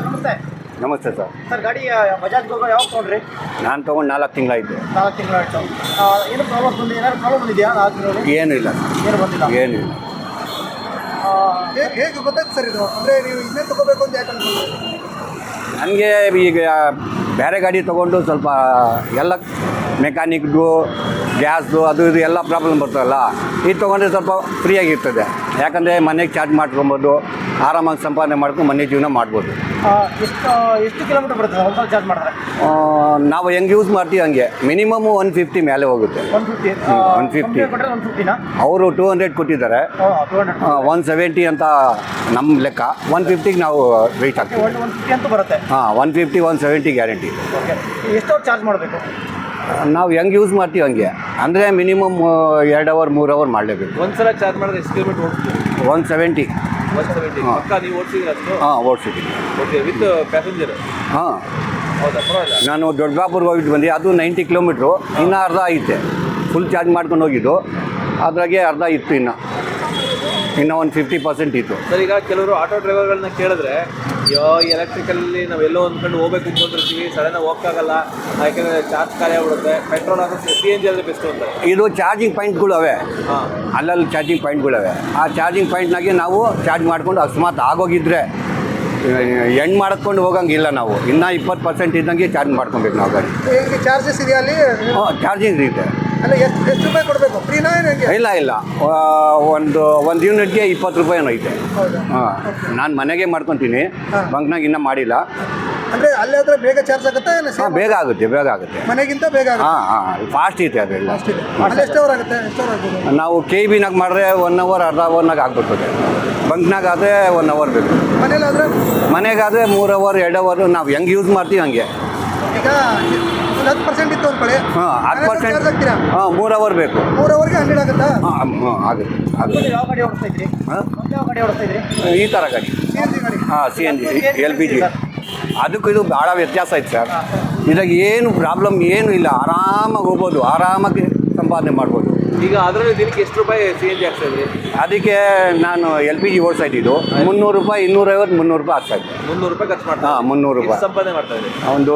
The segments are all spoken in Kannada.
ನಮಸ್ತೆ. ನಮಸ್ತೆ ಸರ್. ಸರ್ ಗಾಡಿ ಬಜಾಜ್ ಗೋಗೋ ಯಾವಾಗ ತೊಗೊಂಡ್ರಿ? ನಾನು ತೊಗೊಂಡು 4 ತಿಂಗಳಾಯಿತು. 4 ತಿಂಗಳಾಯ್ತು. ಏನು ಪ್ರಾಬ್ಲಮ್ ಬಂದಿದೆಯಾ? 4 ತಿಂಗಳು ಏನೂ ಇಲ್ಲ, ಏನು ಬಂದಿಲ್ಲ. ಏನೂ ಇಲ್ಲ. ಹೇಗೆ ಗೊತ್ತಾಯ್ತು ಸರ್ ಇದು? ಅಂದರೆ ನೀವು ಇನ್ನೇ ತೊಗೋಬೇಕು ಅಂತ ಯಾಕೆ ಅನ್ಕೊಂಡ್ರಿ? ನನಗೆ ಈಗ ಬೇರೆ ಗಾಡಿ ತೊಗೊಂಡು ಸ್ವಲ್ಪ ಎಲ್ಲ ಮೆಕ್ಯಾನಿಕ್ದು ಗ್ಯಾಸ್ದು ಅದು ಇದು ಎಲ್ಲ ಪ್ರಾಬ್ಲಮ್ ಬರ್ತದಲ್ಲ, ಇದು ತೊಗೊಂಡ್ರೆ ಸ್ವಲ್ಪ ಫ್ರೀಯಾಗಿರ್ತದೆ. ಯಾಕಂದರೆ ಮನೆಗೆ ಚಾರ್ಜ್ ಮಾಡ್ಕೊಬೋದು, ಆರಾಮಾಗಿ ಸಂಪಾದನೆ ಮಾಡ್ಕೊಂಡು ಮನೆ ಜೀವನ ಮಾಡ್ಬೋದು. ಎಷ್ಟು ಕಿಲೋಮೀಟರ್ ಬರ್ತದೆ ಒಂದು ಚಾರ್ಜ್ ಮಾಡಿದ್ರೆ? ನಾವು ಹೆಂಗೆ ಯೂಸ್ ಮಾಡ್ತೀವಿ ಹಂಗೆ. ಮಿನಿಮಮ್ 150 ಮೇಲೆ ಹೋಗುತ್ತೆ. 150 ಅವರು 200 ಕೊಟ್ಟಿದ್ದಾರೆ. 170 ಅಂತ ನಮ್ಮ ಲೆಕ್ಕ. 150ಗೆ ನಾವು ವೆಯ್ಟ್ ಹಾಕ್ತೀವಿ. 150 ಅಂತ ಬರುತ್ತೆ. 150 170 ಗ್ಯಾರಂಟಿ. ಎಷ್ಟು ಚಾರ್ಜ್ ಮಾಡಬೇಕು? ನಾವು ಹೆಂಗೆ ಯೂಸ್ ಮಾಡ್ತೀವಿ ಹಂಗೆ. ಅಂದರೆ ಮಿನಿಮಮ್ 2 ಅವರ್ 3 ಅವರ್ ಮಾಡಲೇಬೇಕು. ಒಂದ್ಸಲ ಚಾರ್ಜ್ ಮಾಡಿದ್ರೆ ಎಷ್ಟು ಕಿಲೋಮೀಟರ್ ಓಡಿಸ್ತೀವಿ? 170. 170 ಪಕ್ಕ ನೀವು ಓಡಿಸಿದ್ರೆ ಅಷ್ಟು? ಓಡಿಸಿದ್ದೀನಿ. Okay, with passenger? ಹೌದಾ, ಪರವಾಗಿಲ್ಲ. ನಾನು ದೊಡ್ಡಬಾಪುರ್ಗೆ ಹೋಗಿದ್ದು ಬಂದೆ, ಅದು 90 ಕಿಲೋಮೀಟ್ರು. ಇನ್ನೂ ಅರ್ಧ ಐತೆ. ಫುಲ್ ಚಾರ್ಜ್ ಮಾಡ್ಕೊಂಡು ಹೋಗಿದ್ದು, ಅದ್ರಾಗೆ ಅರ್ಧ ಇತ್ತು. ಇನ್ನೂ ಒಂದು 50% ಇತ್ತು. ಸರ್, ಈಗ ಕೆಲವರು ಆಟೋ ಡ್ರೈವರ್ಗಳನ್ನ ಕೇಳಿದ್ರೆ ಎಲೆಕ್ಟ್ರಿಕಲ್ಲಿ ನಾವೆಲ್ಲೋ ಒಂದು ಕಡೆ ಹೋಗ್ಬೇಕು ಅಂದ್ಕೊಂಡಿರ್ತೀವಿ, ಸಡನ್ನಾಗಿ ಹೋಗೋಕ್ಕಾಗಲ್ಲ, ಯಾಕೆಂದರೆ ಚಾರ್ಜ್ ಖಾಲಿ ಆಗ್ಬಿಡುತ್ತೆ, ಪೆಟ್ರೋಲ್ ಹಾಕೋ CNG ಆದರೆ ಬೆಸ್ಟ್ ಅಂತಾರೆ. ಇದು ಚಾರ್ಜಿಂಗ್ ಪಾಯಿಂಟ್ಗಳು ಅವೆ. ಅಲ್ಲಲ್ಲಿ ಚಾರ್ಜಿಂಗ್ ಪಾಯಿಂಟ್ಗಳವೆ. ಆ ಚಾರ್ಜಿಂಗ್ ಪಾಯಿಂಟ್ನಾಗೆ ನಾವು ಚಾರ್ಜ್ ಮಾಡ್ಕೊಂಡು ಅಕಸ್ಮಾತ್ ಆಗೋಗಿದ್ರೆ ಎಂಡ್ ಮಾಡಿಕೊಂಡು ಹೋಗಂಗಿಲ್ಲ. ನಾವು ಇನ್ನೂ 20% ಇದ್ದಂಗೆ ಚಾರ್ಜ್ ಮಾಡ್ಕೊಬೇಕು ನಾವು ಗಾಡಿ. ಚಾರ್ಜಸ್ ಇದೆಯಾ ಅಲ್ಲಿ? ಚಾರ್ಜಿಂಗ್ ಇದೆ. ಅಲ್ಲ, ಎಷ್ಟು ರೂಪಾಯಿ ಕೊಡಬೇಕು? ಫ್ರೀನಾ? ಇಲ್ಲ, ಒಂದು ಯೂನಿಟ್ಗೆ 20 ರೂಪಾಯಿನೂ ಐತೆ. ನಾನು ಮನೆಗೆ ಮಾಡ್ಕೊತೀನಿ, ಬಂಕ್ನಾಗ ಇನ್ನೂ ಮಾಡಿಲ್ಲ. ಅಂದರೆ ಅಲ್ಲೇ ಆದರೆ ಬೇಗ ಚಾರ್ಜ್ ಆಗುತ್ತೆ? ಬೇಗ ಆಗುತ್ತೆ. ಮನೆಗಿಂತ ಬೇಗ ಆಗುತ್ತೆ. ಫಾಸ್ಟ್ ಐತೆ ಅದೆಲ್ಲ. ಅಲ್ಲಿ ಎಷ್ಟು ಅವರ್ ಆಗುತ್ತೆ? ನಾವು KB ಮಾಡಿದ್ರೆ 1 ಅವರ್ ಅರ್ಧ ಅವರ್ನಾಗ ಆಗ್ಬಿಡ್ತದೆ. ಬಂಕ್ನಾಗ ಆದರೆ 1 ಅವರ್ ಬೇಕು. ಮನೆಗಾದರೆ 3 ಅವರ್ 2 ಅವರ್ ನಾವು ಹೆಂಗೆ ಯೂಸ್ ಮಾಡ್ತೀವಿ ಹಂಗೆ. ಈಗ 10% ಇತ್ತು ಅಂದ್ಕೊಳ್ಳಿ. 10%. 3 ಅವರ್ ಬೇಕು. 3 ಅವರ್ಗೆ 100 ಆಗುತ್ತಾ? ಆಗುತ್ತೆ. ಯಾವ ಗಾಡಿ ಓಡಿಸ್ತಾ ಇದ್ರಿ? ಯಾವ ಗಾಡಿ ಓಡಿಸ್ತಾ ಇದ್ರಿ? ಈ ಥರ ಗಾಡಿ. CNG LPG. ಅದಕ್ಕೂ ಇದು ಭಾಳ ವ್ಯತ್ಯಾಸ ಐತೆ ಸರ್. ಇದ್ರಾಗ ಏನು ಪ್ರಾಬ್ಲಮ್ ಏನೂ ಇಲ್ಲ. ಆರಾಮಾಗಿ ಹೋಗ್ಬೋದು, ಆರಾಮಾಗಿ ಸಂಪಾದನೆ ಮಾಡ್ಬೋದು. ಈಗ ಅದರಲ್ಲಿ ದಿನಕ್ಕೆ ಎಷ್ಟು ರೂಪಾಯಿ CNG ಆಗ್ತಾ ಇದ್ರಿ? ಅದಕ್ಕೆ ನಾನು LPG ಓಡಿಸ್ತಾ ಇದ್ದಿದ್ದು 300 ರೂಪಾಯಿ, 250, 300 ರೂಪಾಯಿ ಆಗ್ತಾ ಇತ್ತು. 300 ರೂಪಾಯಿ ಖರ್ಚು ಮಾಡ್ತಾ? 300 ರೂಪಾಯಿ ಸಂಪಾದನೆ ಮಾಡ್ತಾ ಇದ್ರಿ? ಒಂದು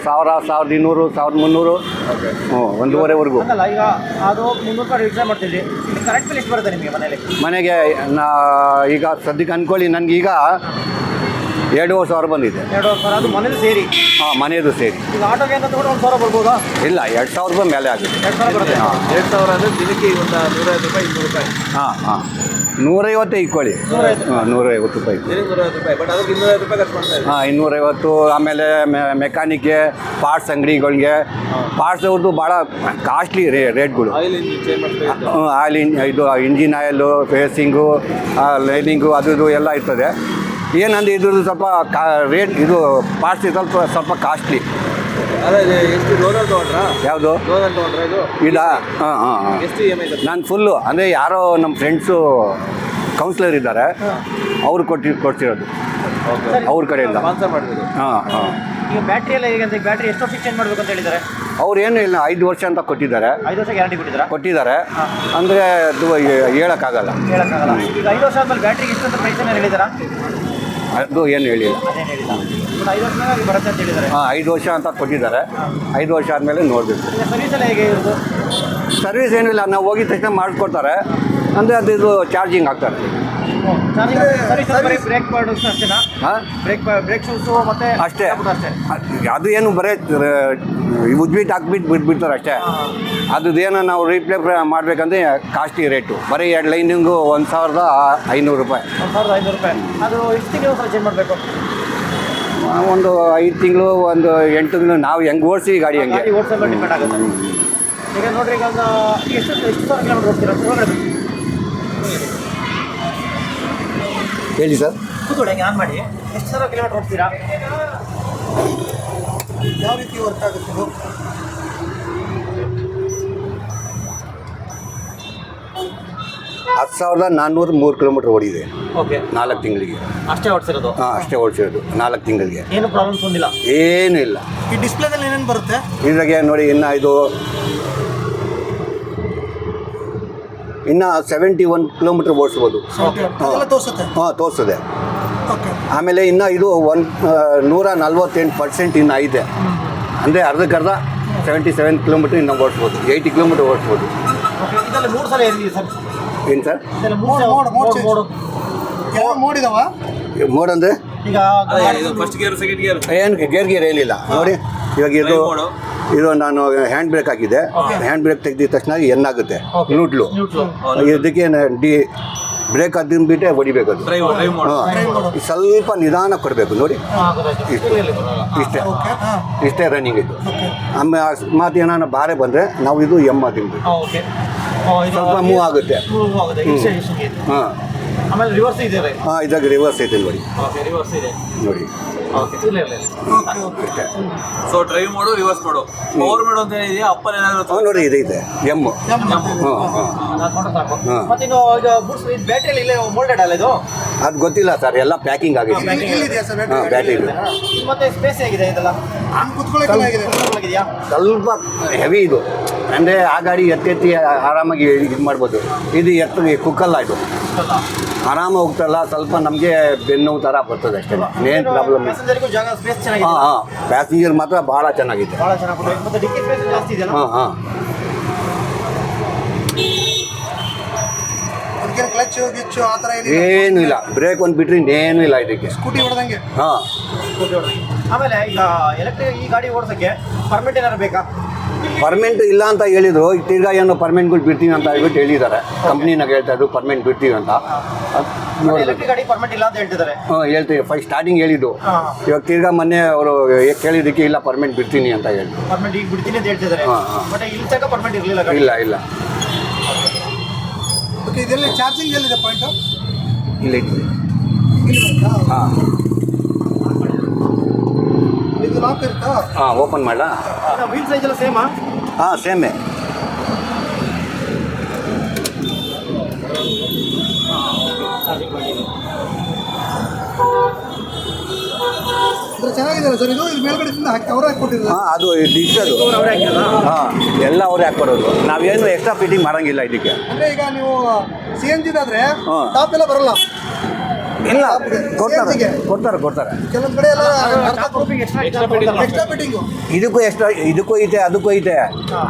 1000, 1200, 1300, ಒಂದೂವರೆವರೆಗೂ. ಅಲ್ಲ, ಈಗ ಅದು 300 ರೂಪಾಯಿ ರಿಕ್ಷಾ ಮಾಡ್ತಿದ್ರಿ. ಕರೆಕ್ಟ್ ಬಿಲ್ ಎಷ್ಟು ಬರುತ್ತೆ ನಿಮಗೆ ಮನೆಗೆ? ಈಗ ಸದ್ಯಕ್ಕೆ ಅಂದ್ಕೊಳ್ಳಿ, ನನಗೀಗ 2,500 ಬಂದಿದೆ. 2,500 ಅದು ಮನೇದು ಸೇರಿ? ಮನೆಯದು ಸೇರಿ. ಈಗ ಆಟೋಗೆ ಅಂತ ಕೂಡ 1,000 ಬರ್ಬೋದಾ? ಇಲ್ಲ, 2,000 ರೂಪಾಯಿ ಮೇಲೆ ಆಗುತ್ತೆ. 2,000 ಬರುತ್ತೆ. 2,000 ಅಂದರೆ ದಿನಕ್ಕೆ ಒಂದು 150 ರೂಪಾಯಿ, 200 ರೂಪಾಯಿ. 150 ಇಕ್ಕೊಳ್ಳಿ. 150 ರೂಪಾಯಿ. ದಿನಕ್ಕೆ 150 ರೂಪಾಯಿ. ಬಟ್ ಅದಕ್ಕೆ 250 ರೂಪಾಯಿ ಖರ್ಚು ಮಾಡ್ತಾ ಇದ್ದೀವಿ. 250. ಆಮೇಲೆ ಮೆಕ್ಯಾನಿಕ್ಗೆ, ಪಾರ್ಟ್ಸ್ ಅಂಗಡಿಗಳಿಗೆ, ಪಾರ್ಟ್ಸ್ ಅವ್ರದ್ದು ಭಾಳ ಕಾಸ್ಟ್ಲಿ ರೇಟ್ಗಳು. ಆಯಿಲ್ ಇಂಜಿನ್ ಚೇಂಜ್ ಮಾಡ್ತಾ ಆಯಿಲ್, ಇದು ಇಂಜಿನ್ ಆಯಿಲು, ಫೇಸಿಂಗು, ಲೈನಿಂಗು, ಅದು ಎಲ್ಲ ಇರ್ತದೆ. ಏನಂದ್ರೆ ಇದ್ರದ್ದು ಸ್ವಲ್ಪ ರೇಟ್, ಇದು ಪಾರ್ಟ್ಸ್ ಸ್ವಲ್ಪ ಕಾಸ್ಟ್ಲಿ. ಅದೇ ಎಷ್ಟು ಲೋನಲ್ಲಿ ತೊಗೊಂಡ್ರಾ? ಯಾವುದು ಲೋನಲ್ಲಿ ತೊಗೊಂಡ್ರಾ ಇದು? ಇದಾ? ಎಷ್ಟು EMI? ನಾನು ಫುಲ್ಲು, ಅಂದರೆ ಯಾರೋ ನಮ್ಮ ಫ್ರೆಂಡ್ಸು ಕೌನ್ಸಿಲರ್ ಇದ್ದಾರೆ, ಅವರು ಕೊಡ್ತಿರೋದು ಅವ್ರ ಕಡೆಯಿಂದ. ಸ್ಪಾನ್ಸರ್ ಮಾಡಿದ್ರು. ಈಗ ಬ್ಯಾಟ್ರಿ ಎಲ್ಲ ಹೇಗೆ ಅಂತ? ಬ್ಯಾಟ್ರಿ ಎಷ್ಟು ವರ್ಷಕ್ಕೆ ಚೇಂಜ್ ಮಾಡಬೇಕು ಅಂತ ಹೇಳಿದ್ದಾರೆ? ಅವ್ರು ಏನು ಇಲ್ಲ, 5 ವರ್ಷ ಅಂತ ಕೊಟ್ಟಿದ್ದಾರೆ. 5 ವರ್ಷ ಗ್ಯಾರಂಟಿ ಕೊಟ್ಟಿದ್ದಾರೆ. ಅಂದರೆ ಅದು ಹೇಳೋಕ್ಕಾಗಲ್ಲ. ಈಗ 5 ವರ್ಷ ಆದ್ಮೇಲೆ ಬ್ಯಾಟ್ರಿಗೆ ಎಷ್ಟು ಅಂತ ಪ್ರೈಸ್ ಏನಾರು ಹೇಳಿದಾರಾ? ಅದು ಏನು ಹೇಳಿಲ್ಲ. 5 ವರ್ಷ ಬರುತ್ತೆ ಅಂತ ಹೇಳಿದ್ದಾರೆ. 5 ವರ್ಷ ಅಂತ ಕೊಟ್ಟಿದ್ದಾರೆ. 5 ವರ್ಷ ಆದಮೇಲೆ ನೋಡಬೇಕು. ಸರ್ವಿಸ್ ಎಲ್ಲ ಹೇಗೆ ಇರೋದು? ಸರ್ವಿಸ್ ಏನಿಲ್ಲ, ನಾವು ಹೋಗಿದ ತಕ್ಷಣ ಮಾಡಿಸ್ಕೊಡ್ತಾರೆ. ಅಂದರೆ ಅದು ಚಾರ್ಜಿಂಗ್ ಆಗ್ತಾರೆ. ಬ್ರೇಕ್ ಮಾಡೋದು ಅಷ್ಟೇನಾ? ಬ್ರೇಕ್ ಶೂಸು ಮತ್ತೆ ಅಷ್ಟೇ. ಅದು ಏನು ಬರೀ ಉಜ್ಬಿಟ್ಟು ಹಾಕ್ಬಿಟ್ಟು ಬಿಟ್ಬಿಡ್ತಾರೆ ಅಷ್ಟೇ. ಅದೇನೋ ನಾವು ರೀಪ್ಲೇ ಮಾಡಬೇಕಂದ್ರೆ ಕಾಸ್ಟ್ಲಿ ರೇಟು. ಬರೀ 2 ಲೈನಿಂಗು 1,500 ರೂಪಾಯಿ. 1,500 ರೂಪಾಯಿ. ಅದು ಎಷ್ಟು ತಿಂಗಳು ಚೇಂಜ್ ಮಾಡಬೇಕು? ಒಂದು 5 ತಿಂಗಳು, ಒಂದು 8 ತಿಂಗಳು. ನಾವು ಹೆಂಗೆ ಓಡಿಸಿ ಗಾಡಿ ಹಂಗೆ ಓಡಿಸೋದು ಡಿಪೆಂಡ್ ಆಗುತ್ತೆ. ಈಗ ನೋಡ್ರಿ, ಈಗ ಒಂದು ಎಷ್ಟು 1,000 ಕಿಲೋಮೀಟರ್ ಹೋಗ್ತೀರಾ? ಹೇಳಿ ಸರ್. ಕೂತ್ಕೊಳ್ಳಿ, ಹೆಂಗೆ ಆನ್ ಮಾಡಿ. ಎಷ್ಟು 1,000 ಕಿಲೋಮೀಟರ್ ಹೋಗ್ತೀರಾ? ಯಾವ ರೀತಿ ವರ್ಕ್ ಆಗುತ್ತೆ ಇದು? ಹತ್ತು 10,403 ಕಿಲೋಮೀಟರ್ ಓಡಿದೆ. ಓಕೆ, 4 ತಿಂಗಳಿಗೆ ಅಷ್ಟೇ ಓಡಿಸಿರೋದು? ಅಷ್ಟೇ ಓಡಿಸಿರೋದು 4 ತಿಂಗಳಿಗೆ. ಏನು ಪ್ರಾಬ್ಲಮ್ಸ್ ಬಂದಿಲ್ಲ? ಏನೂ ಇಲ್ಲ. ಈ ಡಿಸ್ಪ್ಲೇದಲ್ಲಿ ಏನೇನು ಬರುತ್ತೆ ಇದ್ರಾಗೆ ನೋಡಿ, ಇನ್ನು 71 ಕಿಲೋಮೀಟರ್ ಓಡಿಸ್ಬೋದು. ತೋರಿಸುತ್ತೆ. ತೋರಿಸ್ತದೆ. ಓಕೆ. ಆಮೇಲೆ ಇನ್ನು ಇದು 148% ಇನ್ನು ಐತೆ, ಅಂದರೆ ಅರ್ಧಕ್ಕರ್ಧ 77 ಕಿಲೋಮೀಟ್ರ್ ಇನ್ನು ಓಡಿಸ್ಬೋದು, 80 ಕಿಲೋಮೀಟ್ರ್ ಓಡಿಸ್ಬೋದು. ಇದೆಲ್ಲ 3 ಸಲ ಏನಿದೆ ಸರ್? ಏನು ಸರ್ ಇದೆಲ್ಲ 3 ಮೋಡ್ ಇದಾವ? ಮೋಡ್ ಅಂದರೆ ಈಗ ಫಸ್ಟ್ ಗೇರ್ ಸೆಕೆಂಡ್ ಗೇರ್ ಏನು ಗೇರ್ ಏನಿಲ್ಲ ನೋಡಿ. ಇವಾಗ ಇದು ನಾನು ಹ್ಯಾಂಡ್ ಬ್ರೇಕ್ ಹಾಕಿದ್ದೆ, ಹ್ಯಾಂಡ್ ಬ್ರೇಕ್ ತೆಗೆದಿದ ತಕ್ಷಣ ಏನಾಗುತ್ತೆ ನ್ಯೂಟ್ಲು, ಇದಕ್ಕೆ ಬ್ರೇಕ್ ಅದನ್ನ ಬಿಟ್ಟೆ ಹೊಡಿಬೇಕದು. ಹಾಂ, ಸ್ವಲ್ಪ ನಿಧಾನ ಕೊಡಬೇಕು ನೋಡಿ. ಇಷ್ಟೇ ರನ್ನಿಂಗ್ ಇದು. ಆಮೇಲೆ ಅಕಸ್ಮಾತ್ ಏನಾನ ಬಾರೆ ಬಂದರೆ ನಾವು ಇದು ತಿನ್ಬೇಕು, ಸ್ವಲ್ಪ ಮೂವ್ ಆಗುತ್ತೆ. ಹಾಂ, ಆಮೇಲೆ ರಿವರ್ಸ್ ಇದೆ. ಹಾಂ, ಇದಾಗ ರಿವರ್ಸ್ ಐತೆ ನೋಡಿ. ರಿವರ್ಸ್ ಇದೆ ನೋಡಿ. ಸೊ ಡ್ರೈವ್ ಮಾಡು, ರಿವರ್ಸ್ ಮಾಡು, ಪವರ್ ಮಾಡು ಅಂತ ಹೇಳಿದೆಯಾ? ಅಪ್ಪಲ್ಲಿ ಏನಾದ್ರು ನೋಡಿ ಇದೈತೆ ಎಮ್. ಮತ್ತೆ ಇನ್ನು ಈಗ ಬೂಟ್ಸ್ ಬ್ಯಾಟ್ರಿಯಲ್ಲಿ ಇಲ್ಲೇ ಮೋಲ್ಡೆಡ್ ಅಲ್ಲ ಇದು? ಅದು ಗೊತ್ತಿಲ್ಲ ಸರ್, ಎಲ್ಲ ಪ್ಯಾಕಿಂಗ್ ಆಗಿದೆ. ಹಾಂ, ಬ್ಯಾಟ್ರಿ ಇದೆ. ಮತ್ತೆ ಸ್ಪೇಸ್ ಹೇಗಿದೆ ಇದೆಲ್ಲ? ಕುತ್ಕೊಳ್ಳೋಕೆ ಸ್ವಲ್ಪ ಹೆವಿ ಇದು, ಅಂದರೆ ಆ ಗಾಡಿ ಎತ್ತೆತ್ತಿ ಆರಾಮಾಗಿ ಇದು ಮಾಡ್ಬೋದು. ಇದು ಎತ್ತಿಗೆ ಕುಕ್ಕಲ್ಲ, ಇದು ಆರಾಮ ಹೋಗ್ತಲ್ಲ. ಸ್ವಲ್ಪ ನಮಗೆ ಬೆನ್ನು ಥರ ಬರ್ತದೆ ಅಷ್ಟೇ, ಏನು ಪ್ರಾಬ್ಲಮ್. ಜಾಗ ಸ್ಪೇಸ್ ಚೆನ್ನಾಗಿದೆ. ಹಾಂ ಹಾಂ, ಪ್ಯಾಸೆಂಜರ್ ಮಾತ್ರ ಭಾಳ ಚೆನ್ನಾಗಿದೆ. ಭಾಳ ಚೆನ್ನಾಗಿ. ಮತ್ತೆ ಡಿಕ್ಕಿ ಸ್ಪೇಸ್ ಜಾಸ್ತಿ ಇದೆಯಲ್ಲ? ಹಾಂ ಹಾಂ. ಕ್ಲಚ್ ಗಿಚ್ಚು ಆ ಥರ ಏನೂ ಇಲ್ಲ, ಬ್ರೇಕ್ ಒಂದು ಬಿಟ್ಟರೆ ಇನ್ನೇನು ಇಲ್ಲ ಇದಕ್ಕೆ. ಸ್ಕೂಟಿ ಹೊಡೆದಂಗೆ. ಹಾಂ. ಆಮೇಲೆ ಈಗ ಎಲೆಕ್ಟ್ರಿಕ್ ಈ ಗಾಡಿ ಓಡಿಸೋಕ್ಕೆ ಪರ್ಮಿಟ್ ಏನಾದ್ರು ಬೇಕಾ? ಪರ್ಮೆಂಟ್ ಇಲ್ಲ ಅಂತ ಹೇಳಿದರು. ಈಗ ತಿರ್ಗಾ ಏನೋ ಪರ್ಮೆಂಟ್ಗಳು ಬಿಡ್ತೀವಿ ಅಂತ ಹೇಳ್ಬಿಟ್ಟು ಹೇಳಿದ್ದಾರೆ. ಕಂಪ್ನಿನಾಗ ಹೇಳ್ತಾ ಇದ್ರು ಪರ್ಮೆಂಟ್ ಬಿಡ್ತೀವಿ ಅಂತ. ಎಲೆಕ್ಟ್ರಿಕ್ ಗಾಡಿ ಪರ್ಮಿಟ್ ಇಲ್ಲ ಅಂತ ಹೇಳ್ತಿದ್ದಾರೆ. ಹಾಂ, ಹೇಳ್ತೀವಿ. ಸ್ಟಾರ್ಟಿಂಗ್ ಹೇಳಿದ್ದು. ಇವಾಗ ತಿರ್ಗಾ ಮೊನ್ನೆ ಅವರು ಕೇಳಿದ್ದಕ್ಕೆ ಇಲ್ಲ ಪರ್ಮೆಂಟ್ ಬಿಡ್ತೀನಿ ಅಂತ ಹೇಳಿ ಪರ್ಮಿಟ್ ಈಗ ಬಿಡ್ತೀನಿ ಅಂತ ಹೇಳ್ತಿದ್ದಾರೆ. ಬಟ್ ಇಲ್ಲಿ ತನಕ ಪರ್ಮಿಟ್ ಇರಲಿಲ್ಲ. ಇಲ್ಲ ಇಲ್ಲ. ಓಕೆ, ಇದೆಲ್ಲ ಚಾರ್ಜಿಂಗ್ ಎಲ್ಲಿದೆ ಪಾಯಿಂಟು? ಇಲ್ಲ ಇಟ್ಟಿದೆ. ಹಾಂ, ಇದು ಲಾಕ್ ಇರುತ್ತಾ? ಹಾಂ, ಓಪನ್ ಮಾಡಲಾ? ವೀಲ್ ಸೈಜ್ ಎಲ್ಲ ಸೇಮಾ? ಹಾಂ, ಸೇಮೇ. ಚೆನ್ನಾಗಿದೆ ಸರ್. ಇದು ಮೇಲ್ಗಡೆಯಿಂದ ಅವರೇ ಹಾಕ್ಕೊಟ್ಟಿದ್ರು. ಹಾಂ, ಅದು ಡಿಜಿಟಲ್. ಹಾಂ, ಎಲ್ಲ ಅವರೇ ಹಾಕ್ಕೊಡೋದು. ನಾವೇನು ಎಕ್ಸ್ಟ್ರಾ ಫಿಟ್ಟಿಂಗ್ ಮಾಡೋಂಗಿಲ್ಲ ಇದಕ್ಕೆ. ಅಂದರೆ ಈಗ ನೀವು CNG ಆದ್ರೆ ಟಾಪ್ ಎಲ್ಲ ಬರಲ್ಲ? ಇಲ್ಲ, ಕೊಡ್ತಾರೆ ಕೆಲವೊಂದು ಕಡೆ ಎಲ್ಲ ಎಕ್ಸ್ಟ್ರಾ ಫಿಟ್ಟಿಂಗು. ಇದಕ್ಕೂ ಐತೆ ಅದಕ್ಕೂ ಐತೆ.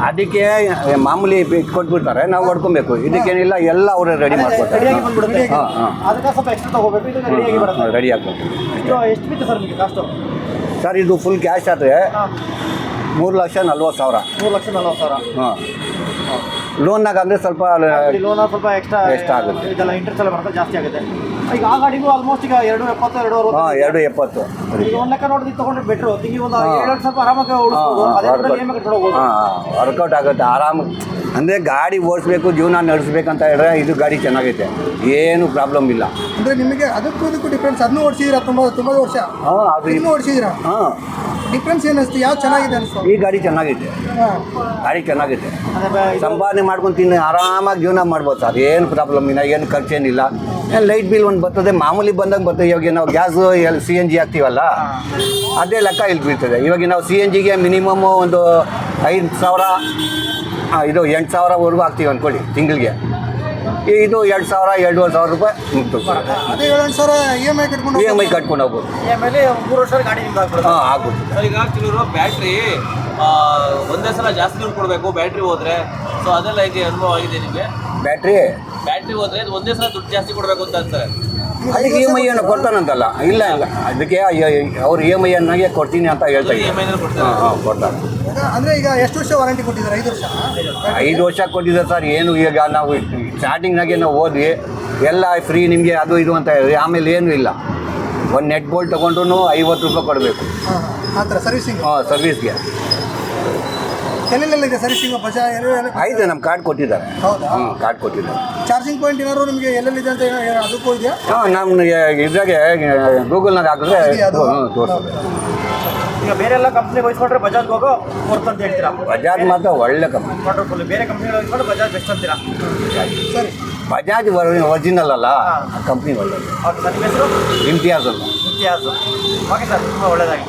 ಅದಕ್ಕೆ ಮಾಮೂಲಿ ಕೊಟ್ಬಿಡ್ತಾರೆ, ನಾವು ಹೊಡ್ಕೊಬೇಕು. ಇದಕ್ಕೇನಿಲ್ಲ, ಎಲ್ಲ ಅವರೇ ರೆಡಿ ಮಾಡ್ಕೊಡ್ತಾರೆ. ಹಾಂ ಹಾಂ, ಅದಕ್ಕೆ ಸ್ವಲ್ಪ ಎಕ್ಸ್ಟ್ರಾ ತಗೋಬೇಕು. ಇದು ರೆಡಿಯಾಗಿ ಬರುತ್ತೆ. ರೆಡಿ ಆಗ್ಬೇಕು. ಇದು ಎಷ್ಟು ಬಿತ್ತು ಸರ್ ನಿಮಗೆ ಕಾಸ್ಟು? ಸರ್, ಇದು ಫುಲ್ ಕ್ಯಾಶ್ ಆದರೆ 3,40,000. 3,40,000. ಹಾಂ, ಲೋನ್ನಾಗ ಅಂದರೆ ಸ್ವಲ್ಪ ಲೋನ್ ಸ್ವಲ್ಪ ಎಕ್ಸ್ಟ್ರಾ ಆಗುತ್ತೆ. ಇದೆಲ್ಲ ಇಂಟ್ರೆಸ್ಟ್ ಎಲ್ಲ ಬರುತ್ತೆ, ಜಾಸ್ತಿ ಆಗುತ್ತೆ. ಈಗ ಆ ಗಾಡಿಗೂ ಆಲ್ಮೋಸ್ಟ್ ಈಗ 270, 260. ಹಾಂ, 270. ಈಗ ಒಂದು ಲೆಕ್ಕ ನೋಡಿದ್ರೆ ತೊಗೊಂಡ್ರೆ ಬೆಟ್ರು. ತಿಂಗಿ ಒಂದು 7 ಸ್ವಲ್ಪ ಆರಾಮಾಗಿ ಉಳಿಸ್ಬೋದು. ಅದೇ ಕಟ್ಕೊಂಡು ಹೋಗ್ಬೋದು. ಹಾಂ, ವರ್ಕೌಟ್ ಆಗುತ್ತೆ ಆರಾಮ. ಅಂದರೆ ಗಾಡಿ ಓಡಿಸ್ಬೇಕು, ಜೀವನ ನಡೆಸ್ಬೇಕಂತ ಹೇಳಿದ್ರೆ ಇದು ಗಾಡಿ ಚೆನ್ನಾಗೈತೆ, ಏನು ಪ್ರಾಬ್ಲಮ್ ಇಲ್ಲ. ಅಂದರೆ ನಿಮಗೆ ಅದಕ್ಕೂ ಡಿಫ್ರೆನ್ಸ್? ಅದನ್ನು ಓಡಿಸಿದ್ದೀರಾ ತುಂಬ ವರ್ಷ? ಹಾಂ, ಅದು ಇನ್ನೂ ಓಡಿಸಿದ್ದೀರಾ? ಹಾಂ. ಡಿಫ್ರೆನ್ಸ್ ಏನು ಅನಿಸ್ತು? ಯಾವ್ದು ಚೆನ್ನಾಗಿದೆ ಅನಿಸ್ತು? ಈ ಗಾಡಿ ಚೆನ್ನಾಗಿದೆ. ಸಂಪಾದನೆ ಮಾಡ್ಕೊಂಡು ತಿನ್ನು ಆರಾಮಾಗಿ ಜೀವನ ಮಾಡ್ಬೋದು ಸರ್, ಏನು ಪ್ರಾಬ್ಲಮ್ ಇಲ್ಲ, ಏನು ಖರ್ಚೇನಿಲ್ಲ. ಲೈಟ್ ಬಿಲ್ ಒಂದು ಬರ್ತದೆ, ಮಾಮೂಲಿ ಬಂದಂಗೆ ಬರ್ತದೆ. ಇವಾಗ ನಾವು ಗ್ಯಾಸು CNG ಹಾಕ್ತೀವಲ್ಲ, ಅದೇ ಲೆಕ್ಕ ಇಲ್ಲಿ ಬೀಳ್ತದೆ. ಇವಾಗ ನಾವು CNGಗೆ ಮಿನಿಮಮ್ ಒಂದು 5,000, ಇದು 8,000ವರೆಗೂ ಹಾಕ್ತೀವಿ ಅಂದ್ಕೊಳ್ಳಿ ತಿಂಗಳಿಗೆ. ಇದು 2,000, 2,500 ರೂಪಾಯಿ ಮುಗ್ತದೆ. ಅದೇ 7,000 EMI ಕಟ್ಕೊಂಡು ಹೋಗ್ಬೋದು. ಆಮೇಲೆ 3 ವರ್ಷ ಗಾಡಿ ನಿಮ್ಗೆ ಆಗ್ಬಿಡುತ್ತೆ. ಹಾಂ, ಆಗ್ಬೋದು. ಈಗ ಕೆಲವರು ಬ್ಯಾಟ್ರಿ ಒಂದೇ ಸಲ ಜಾಸ್ತಿ ದುಡ್ಡು ಕೊಡಬೇಕು ಬ್ಯಾಟ್ರಿ ಹೋದ್ರೆ. ಸೊ ಅದೆಲ್ಲ ಹೇಗೆ ಅನುಭವ ಆಗಿದೆ ನಿಮಗೆ? ಬ್ಯಾಟ್ರಿ ಹೋದ್ರೆ ಒಂದೇ ಸಲ ದುಡ್ಡು ಜಾಸ್ತಿ ಕೊಡಬೇಕು ಅಂತ ಅಂತಾರೆ. ಅದಕ್ಕೆ EMI ಅನ್ನು ಕೊಡ್ತಾನಂತಲ್ಲ? ಇಲ್ಲ, ಅದಕ್ಕೆ ಅವ್ರು EMI ಅನ್ನಾಗೆ ಕೊಡ್ತೀನಿ ಅಂತ ಹೇಳ್ತಾ ಇದ್ದಾರೆ. ಹಾಂ, ಕೊಡ್ತಾರೆ. ಅಂದರೆ ಈಗ ಎಷ್ಟು ವರ್ಷ ವಾರಂಟಿ ಕೊಟ್ಟಿದ್ದಾರೆ? 5 ವರ್ಷ? 5 ವರ್ಷ ಕೊಟ್ಟಿದ್ದಾರೆ ಸರ್. ಏನು ಈಗ ನಾವು ಸ್ಟಾರ್ಟಿಂಗ್ನಾಗೆ ನಾವು ಹೋದ್ವಿ, ಎಲ್ಲ ಫ್ರೀ ನಿಮಗೆ ಅದು ಇದು ಅಂತ ಹೇಳಿದ್ವಿ. ಆಮೇಲೆ ಏನೂ ಇಲ್ಲ, ಒಂದು ನೆಟ್ ಬೋಲ್ಟ್ ತೊಗೊಂಡ್ರು 50 ರೂಪಾಯಿ ಕೊಡಬೇಕು. ಆ ಥರ ಸರ್ವಿಸಿಂಗ್? ಹಾಂ, ಸರ್ವಿಸ್ಗೆ. ಎಲ್ಲೆಲ್ಲ ಇದೆ ಸರ್ವಿಸಿಂಗ್? ಐತೆ, ನಮ್ಮ ಕಾರ್ಡ್ ಕೊಟ್ಟಿದ್ದಾರೆ. ಹೌದಾ? ಕಾರ್ಡ್ ಕೊಟ್ಟಿದ್ದಾರೆ. ಚಾರ್ಜಿಂಗ್ ಪಾಯಿಂಟ್ ಏನಾದ್ರು ನಿಮಗೆ ಎಲ್ಲೆಲ್ಲಿದೆ ಅಂತ ಅದಕ್ಕೂ ಇದೆಯಾ? ಹಾಂ, ನಮಗೆ ಇದ್ರಾಗೆ ಗೂಗಲ್ನಾಗ ಹಾಕಿದ್ರೆ ತೋರಿಸ್ತದೆ. ಈಗ ಬೇರೆ ಎಲ್ಲ ಕಂಪ್ನಿಗೆ ವಹಿಸ್ಕೊಂಡ್ರೆ ಬಜಾಜ್ಗೆ ಹೋಗೋ ವರ್ತ್ ಅಂತ ಹೇಳ್ತೀರಾ? ಬಜಾಜ್ ಮಾತ್ರ ಒಳ್ಳೆ ಕಂಪ್ನಿ. ವಂಡರ್ಫುಲ್. ಬೇರೆ ಕಂಪ್ನಿಗಳು ವಹಿಸ್ಕೊಂಡ್ರೆ ಬಜಾಜ್ ಬೆಸ್ಟ್ ಅಂತೀರಾ? ಸರಿ. ಬಜಾಜ್ ಒರಿಜಿನಲ್ ಅಲ್ಲ, ಕಂಪ್ನಿ ಒಳ್ಳೆಯದು. ಓಕೆ ಸರ್, ನಿಮ್ಮ ಹೆಸರು? ಇಮ್ತಿಯಾಜ್ ಅಂತ. ಇಮ್ತಿಯಾಜ್. ಓಕೆ ಸರ್, ತುಂಬ ಒಳ್ಳೆಯದಾಗಿ.